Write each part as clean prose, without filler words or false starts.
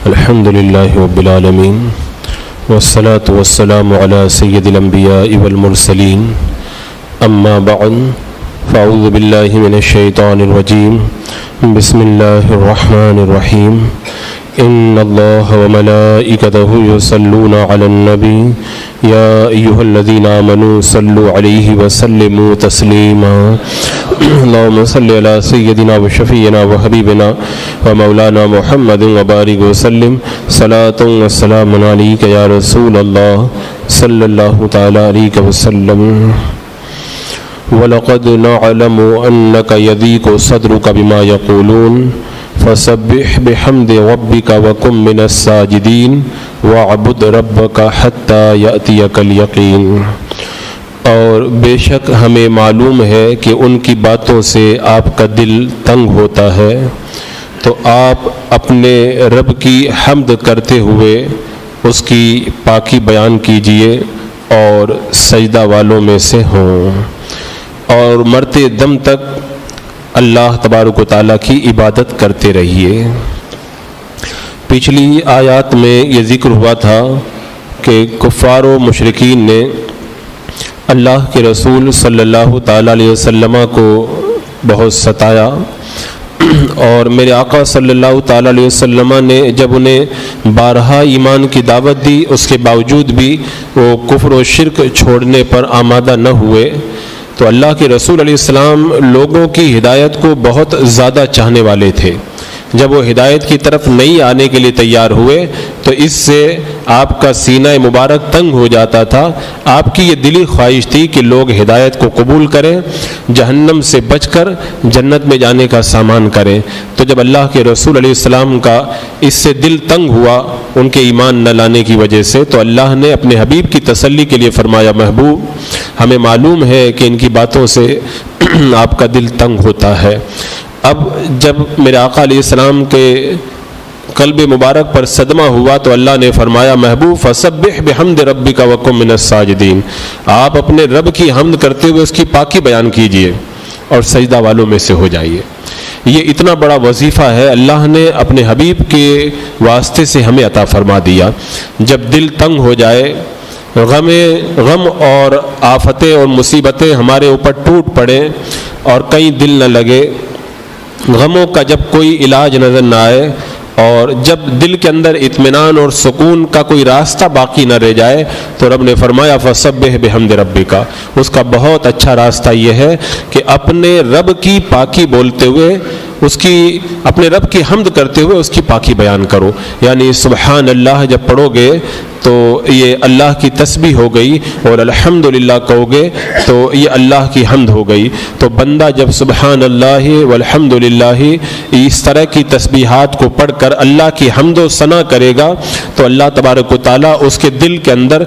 الحمد للہ رب العالمین والصلاة والسلام علی سید الانبیاء والمرسلین اما بعد فاعوذ باللہ من الشیطان الرجیم بسم اللہ الرحمن الرحیم ان اللہ وملائکتہ یصلون علی النبی یا ایہا الذین آمنوا صلوا علیہ وسلموا تسلیما اللہم صلی علی سیدنا وشفینا وحبیبنا ومولانا محمد وبارک وسلم صلاۃ والسلام علیک یا رسول اللہ صلی اللہ تعالی علیہ وسلم وَلَقَدْ نَعْلَمُ أَنَّكَ يَضِيقُ صَدْرُكَ بِمَا يَقُولُونَ فَسَبِّحْ بِحَمْدِ رَبِّكَ وَكُن مِّنَ السَّاجِدِينَ وَاعْبُدْ رَبَّكَ حَتَّى يَأْتِيَكَ الْيَقِينُ۔ اور بے شک ہمیں معلوم ہے کہ ان کی باتوں سے آپ کا دل تنگ ہوتا ہے، تو آپ اپنے رب کی حمد کرتے ہوئے اس کی پاکی بیان کیجئے اور سجدہ والوں میں سے ہوں، اور مرتے دم تک اللہ تبارک و تعالیٰ کی عبادت کرتے رہیے۔ پچھلی آیات میں یہ ذکر ہوا تھا کہ کفار و مشرکین نے اللہ کے رسول صلی اللہ تعالیٰ علیہ وسلم کو بہت ستایا، اور میرے آقا صلی اللہ تعالیٰ علیہ وسلم نے جب انہیں بارہا ایمان کی دعوت دی، اس کے باوجود بھی وہ کفر و شرک چھوڑنے پر آمادہ نہ ہوئے، تو اللہ کے رسول علیہ السلام لوگوں کی ہدایت کو بہت زیادہ چاہنے والے تھے۔ جب وہ ہدایت کی طرف نہیں آنے کے لیے تیار ہوئے تو اس سے آپ کا سینہ مبارک تنگ ہو جاتا تھا۔ آپ کی یہ دلی خواہش تھی کہ لوگ ہدایت کو قبول کریں، جہنم سے بچ کر جنت میں جانے کا سامان کریں۔ تو جب اللہ کے رسول علیہ السلام کا اس سے دل تنگ ہوا ان کے ایمان نہ لانے کی وجہ سے، تو اللہ نے اپنے حبیب کی تسلی کے لیے فرمایا، محبوب ہمیں معلوم ہے کہ ان کی باتوں سے آپ کا دل تنگ ہوتا ہے۔ اب جب میرے آقا علیہ السلام کے قلب مبارک پر صدمہ ہوا تو اللہ نے فرمایا، محبوب فسبح بحمد ربک وکن من الساجدین، آپ اپنے رب کی حمد کرتے ہوئے اس کی پاکی بیان کیجئے اور سجدہ والوں میں سے ہو جائیے۔ یہ اتنا بڑا وظیفہ ہے، اللہ نے اپنے حبیب کے واسطے سے ہمیں عطا فرما دیا۔ جب دل تنگ ہو جائے، غم اور آفتیں اور مصیبتیں ہمارے اوپر ٹوٹ پڑیں اور کہیں دل نہ لگے، غموں کا جب کوئی علاج نظر نہ آئے، اور جب دل کے اندر اطمینان اور سکون کا کوئی راستہ باقی نہ رہ جائے، تو رب نے فرمایا فسبح بحمد ربک، اس کا بہت اچھا راستہ یہ ہے کہ اپنے رب کی پاکی بولتے ہوئے، اپنے رب کی حمد کرتے ہوئے اس کی پاکی بیان کرو۔ یعنی سبحان اللہ جب پڑھو گے تو یہ اللہ کی تسبیح ہو گئی، اور الحمدللہ کہو گے تو یہ اللہ کی حمد ہو گئی۔ تو بندہ جب سبحان اللہ والحمدللہ اس طرح کی تسبیحات کو پڑھ کر اللہ کی حمد و ثنا کرے گا تو اللہ تبارک و تعالیٰ اس کے دل کے اندر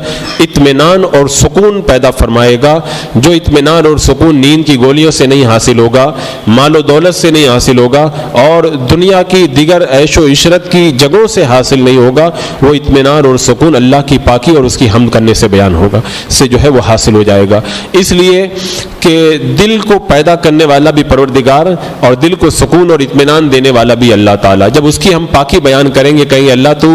اطمینان اور سکون پیدا فرمائے گا، جو اطمینان اور سکون نیند کی گولیوں سے نہیں حاصل ہوگا، مال و دولت سے نہیں حاصل ہوگا، اور دنیا کی دیگر عیش و عشرت کی جگہوں سے حاصل نہیں ہوگا۔ وہ اطمینان اور سکون اللہ کی پاکی اور اس کی حمد کرنے سے بیان ہوگا، سے جو ہے وہ حاصل ہو جائے گا۔ اس لیے کہ دل کو پیدا کرنے والا بھی پروردگار، اور دل کو سکون اور اطمینان دینے والا بھی اللہ تعالیٰ۔ جب اس کی ہم پاکی بیان کریں گے، کہیں اللہ تو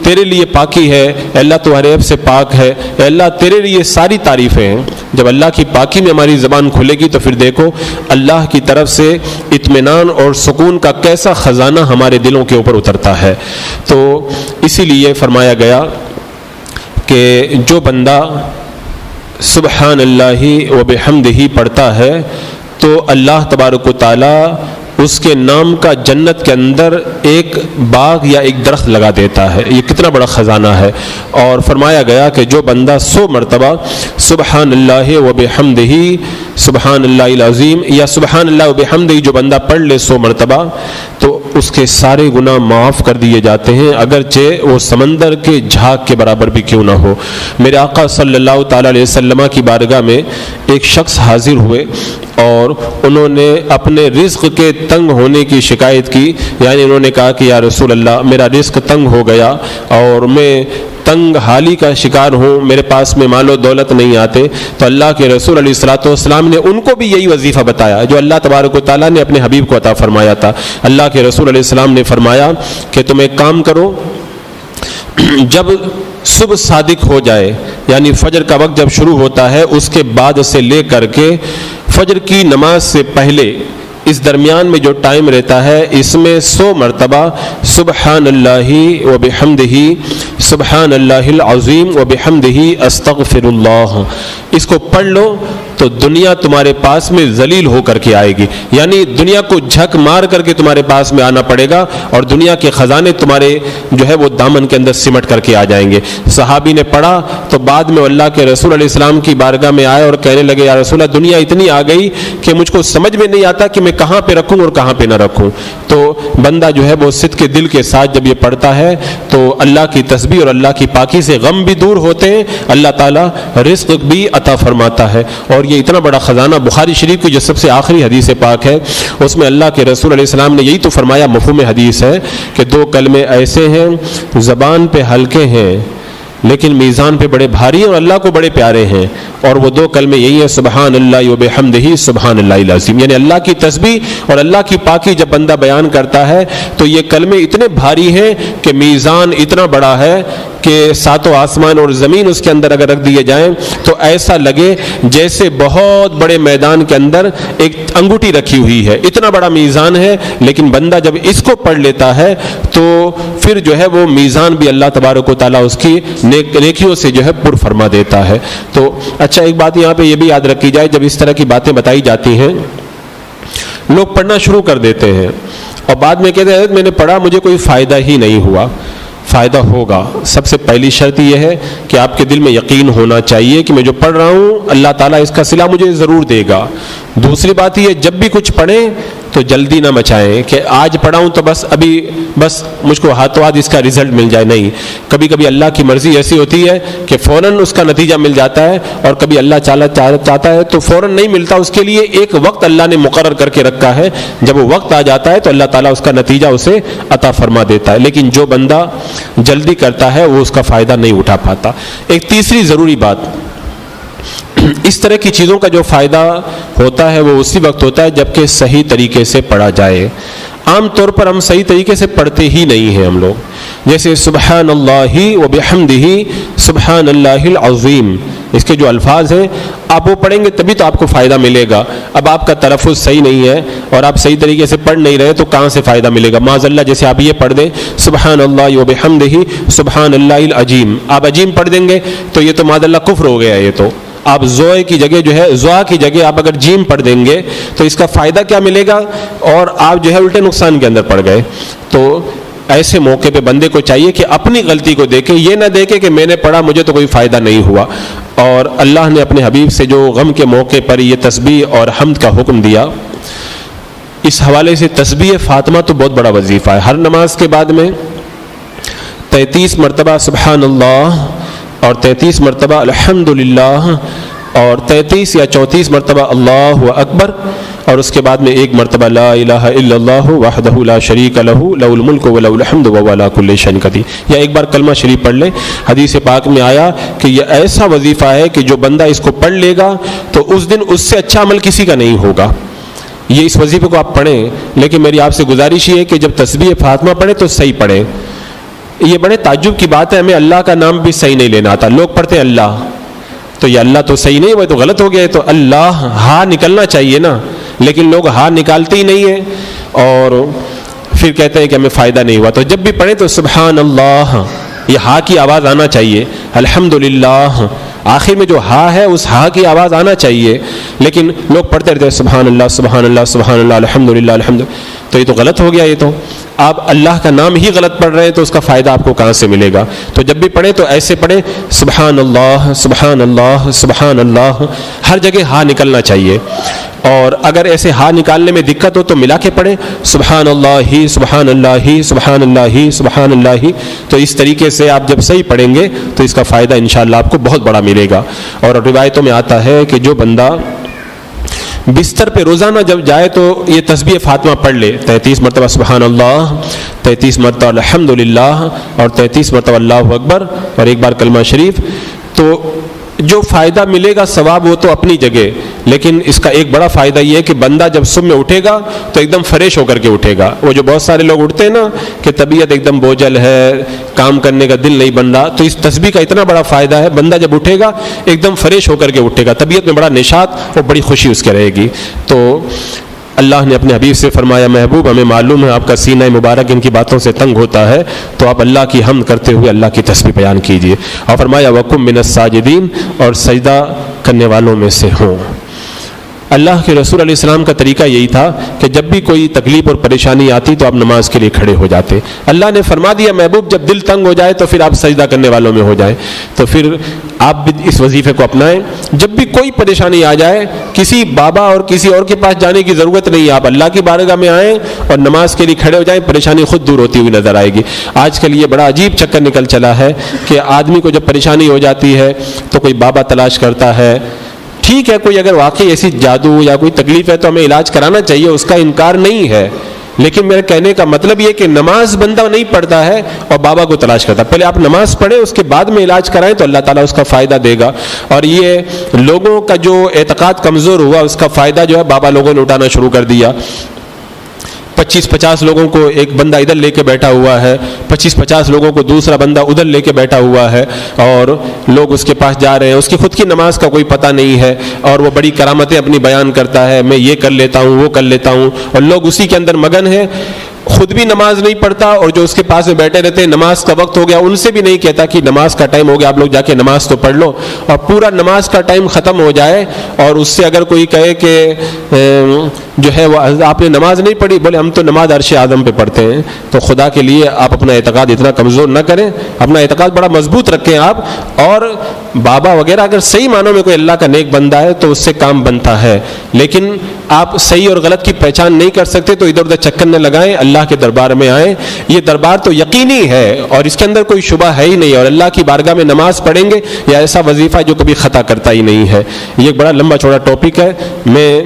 تیرے لیے پاکی ہے، اللہ تو ہر عیب سے پاک ہے، اللہ تیرے لیے ساری تعریفیں ہیں، جب اللہ کی پاکی میں ہماری زبان کھلے گی تو پھر دیکھو اللہ کی طرف سے اطمینان اور سکون کا کیسا خزانہ ہمارے دلوں کے اوپر اترتا ہے۔ تو اسی لیے فرمایا گیا کہ جو بندہ سبحان اللہ و بحمدہ پڑھتا ہے تو اللہ تبارک و تعالیٰ اس کے نام کا جنت کے اندر ایک باغ یا ایک درخت لگا دیتا ہے۔ یہ کتنا بڑا خزانہ ہے۔ اور فرمایا گیا کہ جو بندہ 100 مرتبہ سبحان اللہ و بحمدہ سبحان اللہ العظیم یا سبحان اللہ و بحمدہ جو بندہ پڑھ لے 100 مرتبہ، تو اس کے سارے گناہ معاف کر دیے جاتے ہیں، اگرچہ وہ سمندر کے جھاگ کے برابر بھی کیوں نہ ہو۔ میرے آقا صلی اللہ تعالیٰ علیہ وسلم کی بارگاہ میں ایک شخص حاضر ہوئے اور انہوں نے اپنے رزق کے تنگ ہونے کی شکایت کی، یعنی انہوں نے کہا کہ یا رسول اللہ میرا رزق تنگ ہو گیا اور میں تنگ حالی کا شکار ہوں، میرے پاس میں مال و دولت نہیں آتے۔ تو اللہ کے رسول علیہ الصلوۃ والسلام نے ان کو بھی یہی وظیفہ بتایا جو اللہ تبارک و تعالیٰ نے اپنے حبیب کو عطا فرمایا تھا۔ اللہ کے رسول علیہ السلام نے فرمایا کہ تم ایک کام کرو، جب صبح صادق ہو جائے، یعنی فجر کا وقت جب شروع ہوتا ہے، اس کے بعد سے لے کر کے فجر کی نماز سے پہلے اس درمیان میں جو ٹائم رہتا ہے، اس میں 100 مرتبہ سبحان اللہ و بحمدہ، سبحان اللہ العظیم و بحمدہ، استغفر اللہ، اس کو پڑھ لو تو دنیا تمہارے پاس میں ذلیل ہو کر کے آئے گی، یعنی دنیا کو جھک مار کر کے تمہارے پاس میں آنا پڑے گا، اور دنیا کے خزانے تمہارے جو ہے وہ دامن کے اندر سمٹ کر کے آ جائیں گے۔ صحابی نے پڑھا تو بعد میں اللہ کے رسول علیہ السلام کی بارگاہ میں آئے اور کہنے لگے، یا رسول اللہ، دنیا اتنی آ گئی کہ مجھ کو سمجھ میں نہیں آتا کہ میں کہاں پہ رکھوں اور کہاں پہ نہ رکھوں۔ تو بندہ جو ہے وہ صدق کے دل کے ساتھ جب یہ پڑھتا ہے تو اللہ کی تسبیح اور اللہ کی پاکی سے غم بھی دور ہوتے ہیں، اللہ تعالیٰ رزق بھی عطا فرماتا ہے۔ اور یہ اتنا بڑا خزانہ بخاری شریف کی جو سب سے آخری حدیث پاک ہے، اس میں اللہ کے رسول علیہ السلام نے یہی تو فرمایا، مفہوم حدیث ہے کہ 2 کلمے ایسے ہیں زبان پہ ہلکے ہیں لیکن میزان پہ بڑے بھاری ہیں اور اللہ کو بڑے پیارے ہیں، اور وہ 2 کلمے یہی ہیں، سبحان اللہ و بحمدہ، سبحان اللہ العظیم، یعنی اللہ کی تسبیح اور اللہ کی پاکی جب بندہ بیان کرتا ہے تو یہ کلمے اتنے بھاری ہیں کہ میزان اتنا بڑا ہے کہ 7 آسمان اور زمین اس کے اندر اگر رکھ دیے جائیں تو ایسا لگے جیسے بہت بڑے میدان کے اندر ایک انگوٹھی رکھی ہوئی ہے، اتنا بڑا میزان ہے۔ لیکن بندہ جب اس کو پڑھ لیتا ہے تو پھر جو ہے وہ میزان بھی اللہ تبارک و تعالیٰ اس کی نیکیوں سے جو ہے پر فرما دیتا ہے۔ تو اچھا، ایک بات یہاں پہ یہ بھی یاد رکھی جائے، جب اس طرح کی باتیں بتائی جاتی ہیں لوگ پڑھنا شروع کر دیتے ہیں اور بعد میں کہتے ہیں میں نے پڑھا مجھے کوئی فائدہ ہی نہیں ہوا۔ فائدہ ہوگا۔ سب سے پہلی شرط یہ ہے کہ آپ کے دل میں یقین ہونا چاہیے کہ میں جو پڑھ رہا ہوں اللہ تعالیٰ اس کا صلہ مجھے ضرور دے گا۔ دوسری بات یہ، جب بھی کچھ پڑھیں تو جلدی نہ مچائیں کہ آج پڑھا ہوں تو بس مجھ کو ہاتھوں ہاتھ اس کا رزلٹ مل جائے، نہیں۔ کبھی کبھی اللہ کی مرضی ایسی ہوتی ہے کہ فوراً اس کا نتیجہ مل جاتا ہے، اور کبھی اللہ چاہتا ہے تو فوراً نہیں ملتا، اس کے لیے ایک وقت اللہ نے مقرر کر کے رکھا ہے، جب وہ وقت آ جاتا ہے تو اللہ تعالیٰ اس کا نتیجہ اسے عطا فرما دیتا ہے۔ لیکن جو بندہ جلدی کرتا ہے وہ اس کا فائدہ نہیں اٹھا پاتا۔ ایک تیسری ضروری بات، اس طرح کی چیزوں کا جو فائدہ ہوتا ہے وہ اسی وقت ہوتا ہے جبکہ صحیح طریقے سے پڑھا جائے۔ عام طور پر ہم صحیح طریقے سے پڑھتے ہی نہیں ہیں ہم لوگ، جیسے سبحان اللہ و بحمدہ، سبحان اللہ العظیم، اس کے جو الفاظ ہیں آپ وہ پڑھیں گے تبھی تو آپ کو فائدہ ملے گا۔ اب آپ کا تلفظ صحیح نہیں ہے اور آپ صحیح طریقے سے پڑھ نہیں رہے تو کہاں سے فائدہ ملے گا؟ معاذ اللہ، جیسے آپ یہ پڑھ دیں سبحان اللہ و بحمدہ، سبحان اللہ العظیم، آپ عظیم پڑھ دیں گے تو یہ تو معاذ اللہ کفر ہو گیا۔ یہ تو آپ زوئے کی جگہ جو ہے زوا کی جگہ آپ اگر جیم پڑھ دیں گے تو اس کا فائدہ کیا ملے گا؟ اور آپ جو ہے الٹے نقصان کے اندر پڑ گئے۔ تو ایسے موقع پہ بندے کو چاہیے کہ اپنی غلطی کو دیکھے، یہ نہ دیکھے کہ میں نے پڑھا مجھے تو کوئی فائدہ نہیں ہوا۔ اور اللہ نے اپنے حبیب سے جو غم کے موقع پر یہ تسبیح اور حمد کا حکم دیا، اس حوالے سے تسبیح فاطمہ تو بہت بڑا وظیفہ ہے۔ ہر نماز کے بعد میں 33 مرتبہ سبحان اللہ اور 33 مرتبہ الحمدللہ اور 33 یا 34 مرتبہ اللہ اکبر، اور اس کے بعد میں 1 مرتبہ لا الہ الا اللہ وحدہ لا شریک لہ لہ الملک و لہ الحمد وہو علی کل شیء قدیر، یا ایک بار کلمہ شریف پڑھ لیں۔ حدیث پاک میں آیا کہ یہ ایسا وظیفہ ہے کہ جو بندہ اس کو پڑھ لے گا تو اس دن اس سے اچھا عمل کسی کا نہیں ہوگا۔ یہ اس وظیفے کو آپ پڑھیں، لیکن میری آپ سے گزارش یہ ہے کہ جب تسبیح فاطمہ پڑھیں تو صحیح پڑھیں۔ یہ بڑے تعجب کی بات ہے، ہمیں اللہ کا نام بھی صحیح نہیں لینا آتا۔ لوگ پڑھتے ہیں اللہ، تو یہ اللہ تو صحیح نہیں، وہ تو غلط ہو گیا ہے، تو اللہ ہاں نکلنا چاہیے نا، لیکن لوگ ہاں نکالتے ہی نہیں ہیں اور پھر کہتے ہیں کہ ہمیں فائدہ نہیں ہوا۔ تو جب بھی پڑھیں تو سبحان اللہ، یہ ہاں کی آواز آنا چاہیے، الحمدللہ آخر میں جو ہاں ہے اس ہاں کی آواز آنا چاہیے، لیکن لوگ پڑھتے رہتے ہیں سبحان اللہ سبحان اللہ سبحان اللہ الحمدللہ الحمدللہ، تو یہ تو غلط ہو گیا۔ یہ تو آپ اللہ کا نام ہی غلط پڑھ رہے ہیں تو اس کا فائدہ آپ کو کہاں سے ملے گا؟ تو جب بھی پڑھیں تو ایسے پڑھیں سبحان اللہ سبحان اللہ سبحان اللہ، ہر جگہ ہاں نکلنا چاہیے۔ اور اگر ایسے ہاں نکالنے میں دقت ہو تو ملا کے پڑھیں سبحان اللہ سبحان اللہ سبحان اللہ سبحان اللہ، تو اس طریقے سے آپ جب صحیح پڑھیں گے تو اس کا فائدہ انشاءاللہ آپ کو بہت بڑا ملے گا۔ اور روایتوں میں آتا ہے کہ جو بندہ بستر پہ روزانہ جب جائے تو یہ تسبیح فاطمہ پڑھ لے، 33 مرتبہ سبحان اللہ، 33 مرتبہ الحمدللہ اور 33 مرتبہ اللہ اکبر اور 1 بار کلمہ شریف، تو جو فائدہ ملے گا ثواب وہ تو اپنی جگہ، لیکن اس کا ایک بڑا فائدہ یہ ہے کہ بندہ جب صبح میں اٹھے گا تو ایک دم فریش ہو کر کے اٹھے گا۔ وہ جو بہت سارے لوگ اٹھتے ہیں نا کہ طبیعت ایک دم بوجھل ہے، کام کرنے کا دل نہیں بن رہا، تو اس تسبیح کا اتنا بڑا فائدہ ہے، بندہ جب اٹھے گا ایک دم فریش ہو کر کے اٹھے گا، طبیعت میں بڑا نشاط اور بڑی خوشی اس کے رہے گی۔ تو اللہ نے اپنے حبیب سے فرمایا محبوب ہمیں معلوم ہے آپ کا سینہ مبارک ان کی باتوں سے تنگ ہوتا ہے، تو آپ اللہ کی حمد کرتے ہوئے اللہ کی تسبیح بیان کیجیے، اور فرمایا وَقُم مِّنَ السَّاجِدِينَ، اور سجدہ کرنے والوں میں سے ہوں۔ اللہ کے رسول علیہ السلام کا طریقہ یہی تھا کہ جب بھی کوئی تکلیف اور پریشانی آتی تو آپ نماز کے لیے کھڑے ہو جاتے۔ اللہ نے فرما دیا محبوب جب دل تنگ ہو جائے تو پھر آپ سجدہ کرنے والوں میں ہو جائیں، تو پھر آپ بھی اس وظیفے کو اپنائیں۔ جب بھی کوئی پریشانی آ جائے کسی بابا اور کسی اور کے پاس جانے کی ضرورت نہیں ہے، آپ اللہ کی بارگاہ میں آئیں اور نماز کے لیے کھڑے ہو جائیں، پریشانی خود دور ہوتی ہوئی نظر آئے گی۔ آج کل یہ بڑا عجیب چکر نکل چلا ہے کہ آدمی کو جب پریشانی ہو جاتی ہے تو کوئی بابا تلاش کرتا ہے۔ ٹھیک ہے، کوئی اگر واقعی ایسی جادو یا کوئی تکلیف ہے تو ہمیں علاج کرانا چاہیے، اس کا انکار نہیں ہے، لیکن میرے کہنے کا مطلب یہ کہ نماز بندہ نہیں پڑھتا ہے اور بابا کو تلاش کرتا ہے۔ پہلے آپ نماز پڑھیں، اس کے بعد میں علاج کرائیں تو اللہ تعالیٰ اس کا فائدہ دے گا۔ اور یہ لوگوں کا جو اعتقاد کمزور ہوا اس کا فائدہ جو ہے بابا لوگوں نے اٹھانا شروع کر دیا۔ 25-50 لوگوں کو ایک بندہ ادھر لے کے بیٹھا ہوا ہے، 25-50 لوگوں کو دوسرا بندہ ادھر لے کے بیٹھا ہوا ہے، اور لوگ اس کے پاس جا رہے ہیں، اس کی خود کی نماز کا کوئی پتہ نہیں ہے، اور وہ بڑی کرامتیں اپنی بیان کرتا ہے، میں یہ کر لیتا ہوں وہ کر لیتا ہوں، اور لوگ اسی کے اندر مگن ہیں، خود بھی نماز نہیں پڑھتا، اور جو اس کے پاس میں بیٹھے رہتے ہیں نماز کا وقت ہو گیا ان سے بھی نہیں کہتا کہ نماز کا ٹائم ہو گیا، آپ لوگ جا کے نماز تو پڑھ لو، اور پورا نماز کا ٹائم ختم ہو جائے اور اس سے اگر کوئی کہے کہ جو ہے وہ آپ نے نماز نہیں پڑھی، بولے ہم تو نماز عرش اعظم پہ پڑھتے ہیں، تو خدا کے لیے آپ اپنا اعتقاد اتنا کمزور نہ کریں، اپنا اعتقاد بڑا مضبوط رکھیں آپ۔ اور بابا وغیرہ اگر صحیح معنوں میں کوئی اللہ کا نیک بندہ ہے تو اس سے کام بنتا ہے، لیکن آپ صحیح اور غلط کی پہچان نہیں کر سکتے تو ادھر ادھر چکر نہ لگائیں، اللہ کے دربار میں آئیں۔ یہ دربار تو یقینی ہے اور اس کے اندر کوئی شبہ ہے ہی نہیں، اور اللہ کی بارگاہ میں نماز پڑھیں گے یا ایسا وظیفہ جو کبھی خطا کرتا ہی نہیں ہے۔ یہ ایک بڑا لمبا چوڑا ٹاپک ہے، میں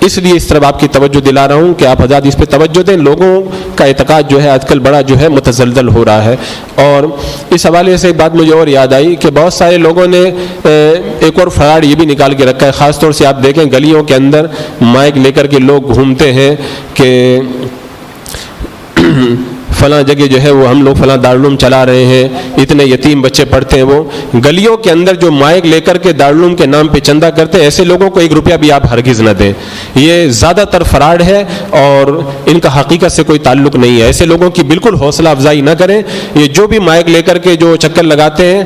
اس لیے اس طرف آپ کی توجہ دلا رہا ہوں کہ آپ حضرات اس پہ توجہ دیں۔ لوگوں کا اعتقاد جو ہے آج کل بڑا جو ہے متزلزل ہو رہا ہے، اور اس حوالے سے ایک بات مجھے اور یاد آئی کہ بہت سارے لوگوں نے ایک اور فراڈ یہ بھی نکال کے رکھا ہے، خاص طور سے آپ دیکھیں گلیوں کے اندر مائک لے کر کے لوگ گھومتے ہیں کہ فلاں جگہ جو ہے وہ ہم لوگ فلاں دارالعلوم چلا رہے ہیں، اتنے یتیم بچے پڑھتے ہیں، وہ گلیوں کے اندر جو مائک لے کر کے دارالعلوم کے نام پہ چندہ کرتے ہیں، ایسے لوگوں کو 1 روپیہ بھی آپ ہرگز نہ دیں۔ یہ زیادہ تر فراڈ ہے اور ان کا حقیقت سے کوئی تعلق نہیں ہے، ایسے لوگوں کی بالکل حوصلہ افزائی نہ کریں۔ یہ جو بھی مائک لے کر کے جو چکر لگاتے ہیں،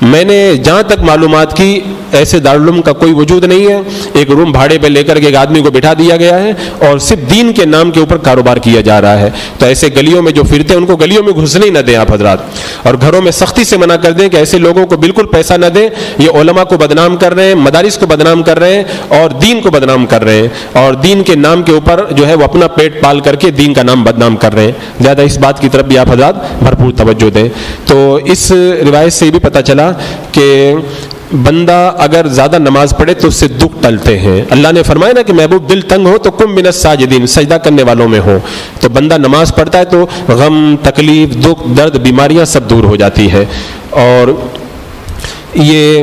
میں نے جہاں تک معلومات کی ایسے دارالعلوم کا کوئی وجود نہیں ہے، ایک روم بھاڑے پہ لے کر کے ایک آدمی کو بٹھا دیا گیا ہے اور صرف دین کے نام کے اوپر کاروبار کیا جا رہا ہے۔ تو ایسے گلیوں میں جو پھرتے ہیں ان کو گلیوں میں گھسنے ہی نہ دیں آپ حضرات، اور گھروں میں سختی سے منع کر دیں کہ ایسے لوگوں کو بالکل پیسہ نہ دیں، یہ علماء کو بدنام کر رہے ہیں، مدارس کو بدنام کر رہے ہیں اور دین کو بدنام کر رہے ہیں، اور دین کے نام کے اوپر جو ہے وہ اپنا پیٹ پال کر کے دین کا نام بدنام کر رہے ہیں۔ زیادہ اس بات کی طرف بھی آپ حضرات بھرپور توجہ دیں۔ تو اس روایت سے یہ بھی پتہ چلا کہ بندہ اگر زیادہ نماز پڑھے تو اس سے دکھ ٹلتے ہیں۔ اللہ نے فرمایا نا کہ محبوب دل تنگ ہو تو قم من الساجدین، سجدہ کرنے والوں میں ہو، تو بندہ نماز پڑھتا ہے تو غم، تکلیف، دکھ، درد، بیماریاں سب دور ہو جاتی ہے۔ اور یہ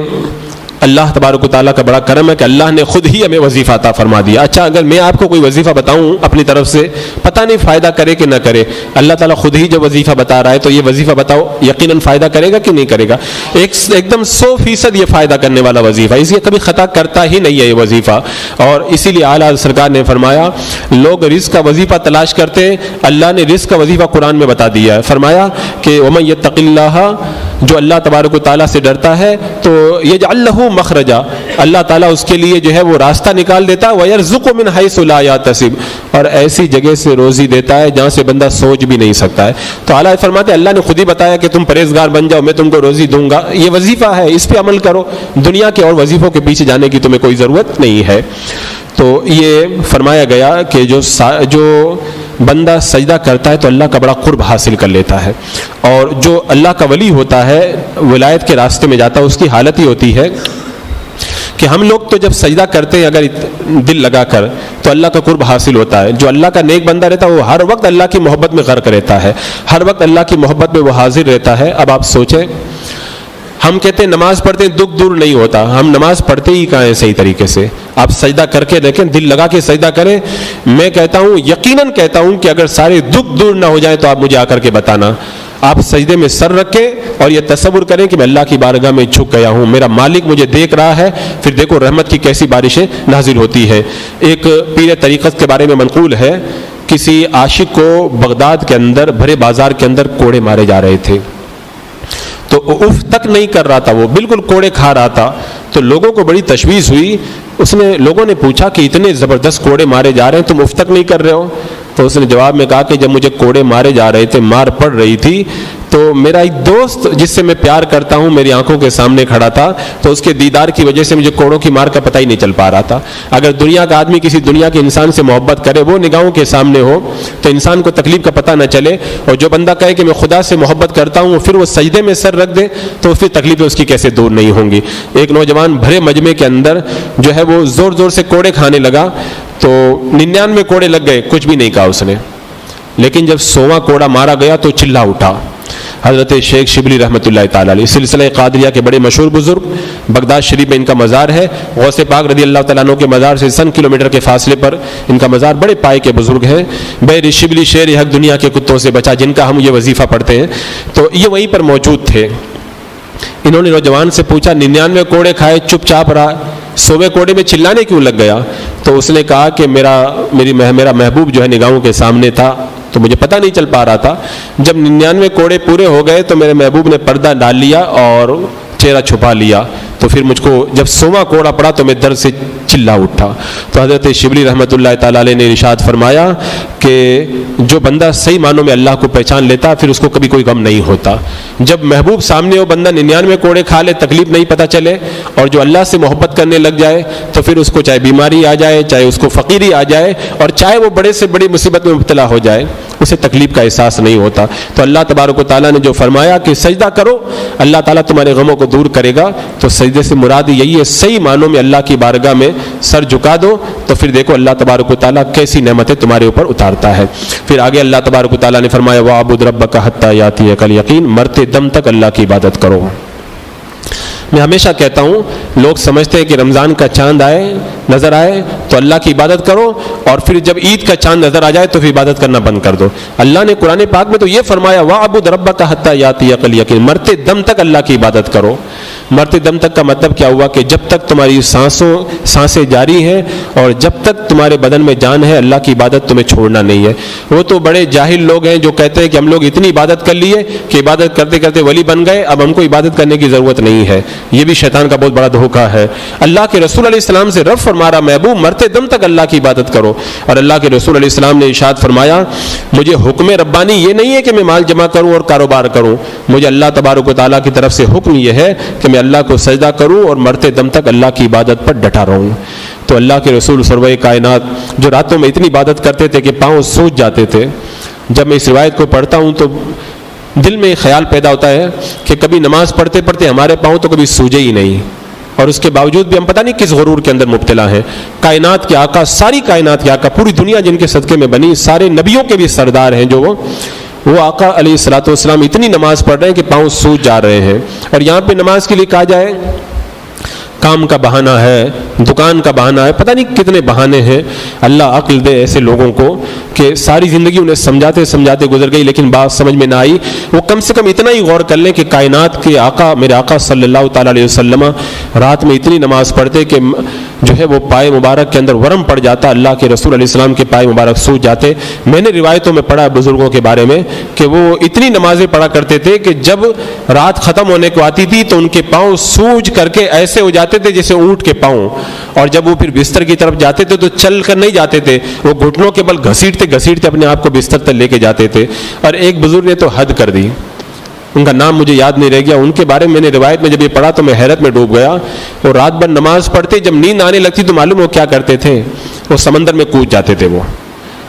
اللہ تبارک و تعالیٰ کا بڑا کرم ہے کہ اللہ نے خود ہی ہمیں وظیفہ عطا فرما دیا۔ اچھا اگر میں آپ کو کوئی وظیفہ بتاؤں اپنی طرف سے، پتہ نہیں فائدہ کرے کہ نہ کرے، اللہ تعالیٰ خود ہی جو وظیفہ بتا رہا ہے تو یہ وظیفہ بتاؤ یقیناً فائدہ کرے گا کہ نہیں کرے گا؟ ایک دم 100% یہ فائدہ کرنے والا وظیفہ، اس لیے کبھی خطا کرتا ہی نہیں ہے یہ وظیفہ۔ اور اسی لیے اعلیٰ سرکار نے فرمایا لوگ رزق کا وظیفہ تلاش کرتے ہیں، اللہ نے رزق کا وظیفہ قرآن میں بتا دیا ہے، فرمایا کہ وَمَن يَتَّقِ اللَّهَ، جو اللہ تبارک و تعالیٰ سے ڈرتا ہے تو یجعل لہ مخرجا، اللہ تعالیٰ اس کے لیے جو ہے وہ راستہ نکال دیتا ہے، وَيَرْزُقُ مِنْ حَيْثُ لَا يَحْتَسِبُ، اور ایسی جگہ سے روزی دیتا ہے جہاں سے بندہ سوچ بھی نہیں سکتا ہے۔ تو اعلیٰ فرماتے ہیں اللہ نے خود ہی بتایا کہ تم پرہیزگار بن جاؤ میں تم کو روزی دوں گا، یہ وظیفہ ہے، اس پہ عمل کرو، دنیا کے اور وظیفوں کے پیچھے جانے کی تمہیں کوئی ضرورت نہیں ہے۔ تو یہ فرمایا گیا کہ جو بندہ سجدہ کرتا ہے تو اللہ کا بڑا قرب حاصل کر لیتا ہے، اور جو اللہ کا ولی ہوتا ہے ولایت کے راستے میں جاتا ہے اس کی حالت ہی ہوتی ہے کہ ہم لوگ تو جب سجدہ کرتے ہیں اگر دل لگا کر تو اللہ کا قرب حاصل ہوتا ہے۔ جو اللہ کا نیک بندہ رہتا ہے وہ ہر وقت اللہ کی محبت میں غرق رہتا ہے، ہر وقت اللہ کی محبت میں وہ حاضر رہتا ہے۔ اب آپ سوچیں ہم کہتے ہیں نماز پڑھتے ہیں دکھ دور نہیں ہوتا، ہم نماز پڑھتے ہی کہاں ہیں صحیح طریقے سے؟ آپ سجدہ کر کے دیکھیں، دل لگا کے سجدہ کریں. میں کہتا ہوں، یقیناً کہتا ہوں کہ اگر سارے دکھ دور نہ ہو جائیں تو آپ مجھے آ کر کے بتانا. آپ سجدے میں سر رکھیں اور یہ تصور کریں کہ میں اللہ کی بارگاہ میں جھک گیا ہوں، میرا مالک مجھے دیکھ رہا ہے. پھر دیکھو رحمت کی کیسی بارشیں نازل ہوتی ہے. ایک پیر طریقت کے بارے میں منقول ہے، کسی عاشق کو بغداد کے اندر بھرے بازار کے اندر کوڑے مارے جا رہے تھے، تو اف تک نہیں کر رہا تھا، وہ بالکل کوڑے کھا رہا تھا. تو لوگوں کو بڑی تشویش ہوئی. لوگوں نے پوچھا کہ اتنے زبردست کوڑے مارے جا رہے ہیں، تم اف تک نہیں کر رہے ہو؟ تو اس نے جواب میں کہا کہ جب مجھے کوڑے مارے جا رہے تھے، مار پڑ رہی تھی، تو میرا ایک دوست جس سے میں پیار کرتا ہوں میری آنکھوں کے سامنے کھڑا تھا، تو اس کے دیدار کی وجہ سے مجھے کوڑوں کی مار کا پتہ ہی نہیں چل پا رہا تھا. اگر دنیا کا آدمی کسی دنیا کے انسان سے محبت کرے، وہ نگاہوں کے سامنے ہو، تو انسان کو تکلیف کا پتہ نہ چلے. اور جو بندہ کہے کہ میں خدا سے محبت کرتا ہوں، پھر وہ سجدے میں سر رکھ دے، تو پھر تکلیفیں اس کی کیسے دور نہیں ہوں گی. ایک نوجوان بھرے مجمع کے اندر جو ہے وہ زور زور سے کوڑے کھانے لگا، تو 99 کوڑے لگ گئے، کچھ بھی نہیں کہا اس نے. لیکن جب 100واں کوڑا مارا گیا تو چلا اٹھا. حضرت شیخ شبلی رحمۃ اللہ تعالیٰ علیہ، سلسلہ قادریہ کے بڑے مشہور بزرگ، بغداد شریف میں ان کا مزار ہے. غوث پاک رضی اللہ تعالیٰ عنہ کے مزار سے 100 کلومیٹر کے فاصلے پر ان کا مزار. بڑے پائے کے بزرگ ہیں. بے شبلی شیر حق دنیا کے کتوں سے بچا، جن کا ہم یہ وظیفہ پڑھتے ہیں، تو یہ وہیں پر موجود تھے. انہوں نے نوجوان سے پوچھا 99 کوڑے کھائے، چپ چاپ رہا، 100ویں کوڑے میں چلانے کیوں لگ گیا؟ تو اس نے کہا کہ میرا محبوب جو ہے نگاہوں کے سامنے تھا، تو مجھے پتہ نہیں چل پا رہا تھا. جب 99 کوڑے پورے ہو گئے تو میرے محبوب نے پردہ ڈال لیا اور چہرہ چھپا لیا. تو پھر مجھ کو جب 100واں کوڑا پڑا تو میں درد سے چلا اٹھا. تو حضرت شبلی رحمۃ اللہ تعالیٰ علیہ نے ارشاد فرمایا کہ جو بندہ صحیح معنوں میں اللہ کو پہچان لیتا، پھر اس کو کبھی کوئی غم نہیں ہوتا. جب محبوب سامنے ہو، بندہ 99 کوڑے کھا لے، تکلیف نہیں پتہ چلے، اور جو اللہ سے محبت کرنے لگ جائے، تو پھر اس کو چاہے بیماری آ جائے، چاہے اس کو فقیری آ جائے، اور چاہے وہ بڑے سے بڑی مصیبت میں مبتلا ہو جائے، اسے تکلیف کا احساس نہیں ہوتا. تو اللہ تبارک و تعالیٰ نے جو فرمایا کہ سجدہ کرو، اللہ تعالیٰ تمہارے غموں کو دور کرے گا، تو سجدے سے مراد یہی ہے صحیح معنوں میں اللہ کی بارگاہ میں سر جھکا دو، تو پھر دیکھو اللہ تبارک و تعالیٰ کیسی نعمتیں تمہارے اوپر اتارتا ہے. پھر آگے اللہ تبارک و تعالیٰ نے فرمایا وَاعْبُدْ رَبَّكَ حَتَّىٰ يَأْتِيَكَ الْيَقِينُ، مرتے دم تک اللہ کی عبادت کرو. میں ہمیشہ کہتا ہوں، لوگ سمجھتے ہیں کہ رمضان کا چاند نظر آئے تو اللہ کی عبادت کرو، اور پھر جب عید کا چاند نظر آ جائے تو پھر عبادت کرنا بند کر دو. اللہ نے قرآن پاک میں تو یہ فرمایا وَاعْبُدْ رَبَّكَ حَتَّىٰ يَأْتِيَكَ الْيَقِينُ، مرتے دم تک اللہ کی عبادت کرو. مرتے دم تک کا مطلب کیا ہوا کہ جب تک تمہاری سانسیں جاری ہیں اور جب تک تمہارے بدن میں جان ہے، اللہ کی عبادت تمہیں چھوڑنا نہیں ہے. وہ تو بڑے جاہل لوگ ہیں جو کہتے ہیں کہ ہم لوگ اتنی عبادت کر لیے کہ عبادت کرتے کرتے ولی بن گئے، اب ہم کو عبادت کرنے کی ضرورت نہیں ہے. یہ بھی شیطان کا بہت بڑا دھوکہ ہے. اللہ کے رسول علیہ السلام سے رب فرما رہا محبوب مرتے دم تک اللہ کی عبادت کرو. اور اللہ کے رسول علیہ السلام نے ارشاد فرمایا مجھے حکم ربانی یہ نہیں ہے کہ میں مال جمع کروں اور کاروبار کروں، مجھے اللہ تبارک و تعالیٰ کی طرف سے حکم یہ ہے کہ میں اللہ کو سجدہ کروں اور مرتے دم تک اللہ کی عبادت پر ڈٹا رہوں. تو اللہ کے رسول سرور کائنات جو راتوں میں اتنی عبادت کرتے تھے کہ پاؤں سوج جاتے تھے، جب میں اس روایت کو پڑھتا ہوں تو دل میں خیال پیدا ہوتا ہے کہ کبھی نماز پڑھتے پڑھتے ہمارے پاؤں تو کبھی سوجے ہی نہیں، اور اس کے باوجود بھی ہم پتہ نہیں کس غرور کے اندر مبتلا ہیں. کائنات کے آقا، ساری کائنات کے آقا، پوری دنیا جن کے صدقے میں بنی، سارے نبیوں کے بھی سردار ہیں جو وہ آقا علیہ الصلوۃ والسلام اتنی نماز پڑھ رہے ہیں کہ پاؤں سوج جا رہے ہیں. اور یہاں پہ نماز کے لیے کہا جائے کام کا بہانہ ہے، دکان کا بہانہ ہے، پتہ نہیں کتنے بہانے ہیں. اللہ عقل دے ایسے لوگوں کو کہ ساری زندگی انہیں سمجھاتے سمجھاتے گزر گئی لیکن بات سمجھ میں نہ آئی. وہ کم سے کم اتنا ہی غور کر لیں کہ کائنات کے آقا میرے آقا صلی اللہ تعالیٰ علیہ وسلم رات میں اتنی نماز پڑھتے کہ جو ہے وہ پائے مبارک کے اندر ورم پڑ جاتا، اللہ کے رسول علیہ السلام کے پائے مبارک سوج جاتے. میں نے روایتوں میں پڑھا بزرگوں کے بارے میں کہ وہ اتنی نمازیں پڑھا کرتے تھے کہ جب رات ختم ہونے کو آتی تھی تو ان کے پاؤں سوج کر کے ایسے ہو جاتے تھے جیسے اونٹ کے پاؤں، اور جب وہ پھر بستر کی طرف جاتے تھے تو چل کر نہیں جاتے تھے، وہ گھٹنوں کے بل گھسیٹتے اپنے آپ کو بستر تک لے کے جاتے تھے. اور ایک بزرگ نے تو حد کر دی، ان کا نام مجھے یاد نہیں رہ گیا، ان کے بارے میں نے روایت میں جب یہ پڑھا تو میں حیرت میں ڈوب گیا. وہ رات بھر نماز پڑھتے، جب نیند آنے لگتی تو معلوم وہ کیا کرتے تھے، وہ سمندر میں کود جاتے تھے وہ،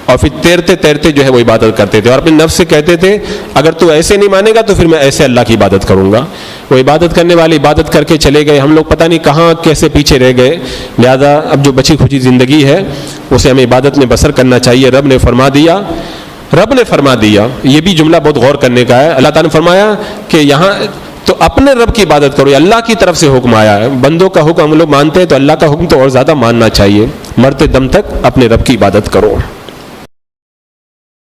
اور پھر تیرتے تیرتے جو ہے وہ عبادت کرتے تھے، اور اپنے نفس سے کہتے تھے اگر تو ایسے نہیں مانے گا تو پھر میں ایسے اللہ کی عبادت کروں گا. وہ عبادت کرنے والے عبادت کر کے چلے گئے، ہم لوگ پتہ نہیں کہاں کیسے پیچھے رہ گئے. لہذا اب جو بچی کھچی زندگی ہے اسے ہمیں عبادت میں بسر کرنا چاہیے. رب نے فرما دیا، یہ بھی جملہ بہت غور کرنے کا ہے. اللہ تعالیٰ نے فرمایا کہ یہاں تو اپنے رب کی عبادت کرو. یہ اللہ کی طرف سے حکم آیا ہے. بندوں کا حکم ہم لوگ مانتے ہیں تو اللہ کا حکم تو اور زیادہ ماننا چاہیے. مرتے دم تک اپنے رب کی عبادت کرو.